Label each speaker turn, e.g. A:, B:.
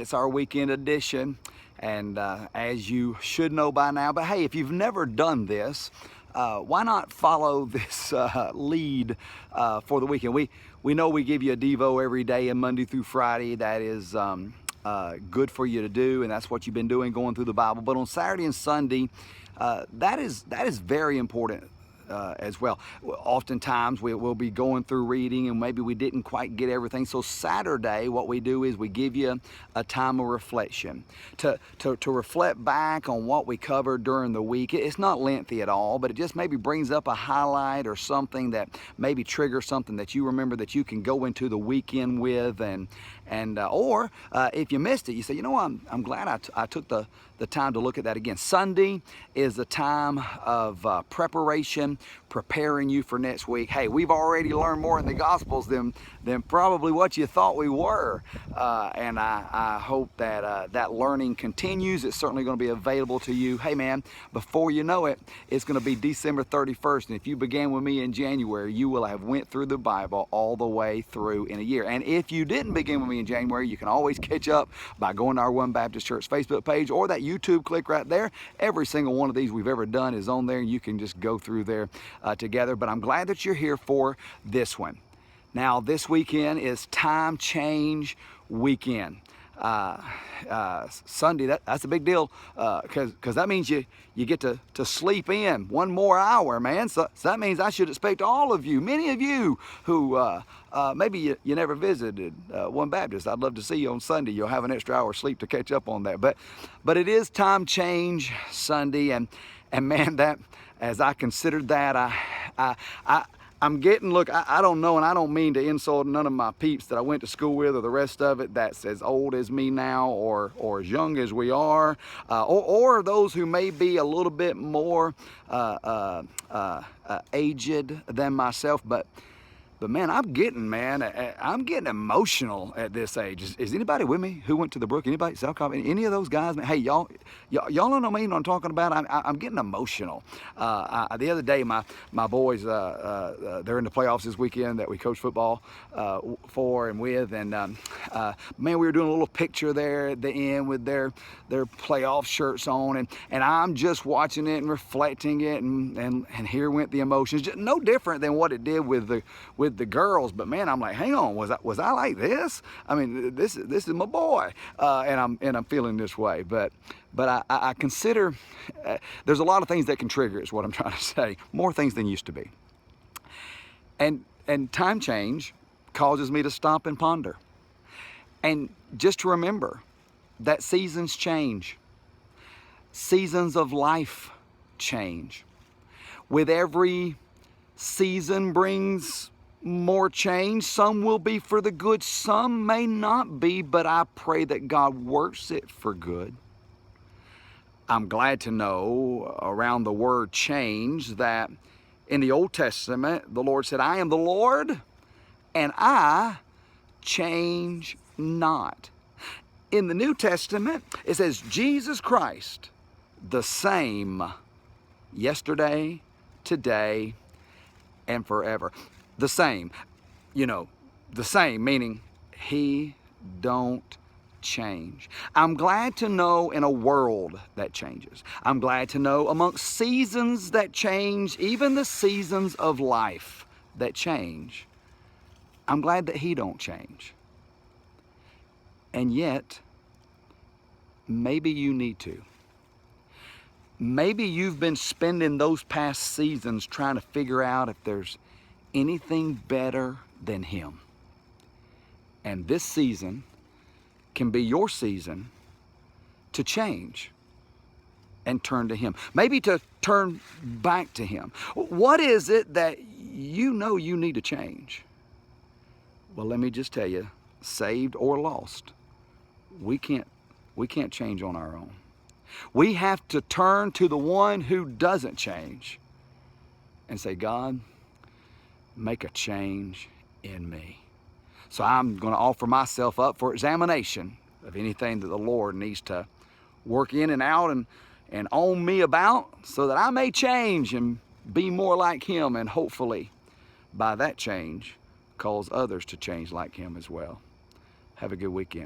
A: It's our weekend edition, and as you should know by now, but hey, if you've never done this, why not follow this lead for the weekend? We know we give you a Devo every day and Monday through Friday. That is good for you to do, and that's what you've been doing, going through the Bible. But on Saturday and Sunday, that is very important as well. Oftentimes we'll be going through reading and maybe we didn't quite get everything. So Saturday, what we do is we give you a time of reflection to reflect back on what we covered during the week. It's not lengthy at all, but it just maybe brings up a highlight or something that maybe triggers something that you remember that you can go into the weekend with, or if you missed it, you say, you know, I'm glad I took the time to look at that again. Sunday is a time of preparation, preparing you for next week. Hey, we've already learned more in the Gospels than probably what you thought we were, and I hope that that learning continues. It's certainly going to be available to you. Hey man, before you know it, it's going to be December 31st, and if you began with me in January, you will have went through the Bible all the way through in a year. And if you didn't begin with me in January, you can always catch up by going to our One Baptist Church Facebook page or that YouTube click right there. Every single one of these we've ever done is on there, and you can just go through there together. But I'm glad that you're here for this one. Now, this weekend is Time Change Weekend. Sunday, that's a big deal, because that means you get to sleep in one more hour, man. So that means I should expect all of you, many of you who maybe you never visited One Baptist. I'd love to see you on Sunday. You'll have an extra hour of sleep to catch up on that. But it is Time Change Sunday, and man, that as I considered that, I'm getting, look, I don't know, and I don't mean to insult none of my peeps that I went to school with or the rest of it that's as old as me now or as young as we are, or those who may be a little bit more aged than myself, but man, I'm getting emotional at this age. Is anybody with me who went to the Brook? Anybody? South Carolina? Any of those guys? Hey, y'all don't know me what I'm talking about. I'm getting emotional. The other day, my boys, they're in the playoffs this weekend that we coach football for and with, and man, we were doing a little picture there at the end with their playoff shirts on, and I'm just watching it and reflecting it, and here went the emotions. Just no different than what it did with the girls, but man, I'm like, hang on, was I like this? I mean, this is my boy, and I'm feeling this way. But I consider there's a lot of things that can trigger, is what I'm trying to say. More things than used to be, and time change causes me to stop and ponder, and just to remember that seasons change, seasons of life change. With every season brings more change. Some will be for the good, some may not be, but I pray that God works it for good. I'm glad to know around the word change that in the Old Testament, the Lord said, I am the Lord and I change not. In the New Testament, it says Jesus Christ, the same yesterday, today, and forever. The same, the same, meaning he don't change. I'm glad to know in a world that changes. I'm glad to know amongst seasons that change, even the seasons of life that change. I'm glad that he don't change. And yet, maybe you need to. Maybe you've been spending those past seasons trying to figure out if there's anything better than him. And this season can be your season to change and turn to him. Maybe to turn back to him. What is it that you know you need to change? Well, let me just tell you, saved or lost, we can't change on our own. We have to turn to the one who doesn't change and say, God, make a change in me. So I'm going to offer myself up for examination of anything that the Lord needs to work in and out and on me about, so that I may change and be more like him, and hopefully by that change cause others to change like him as well. Have a good weekend.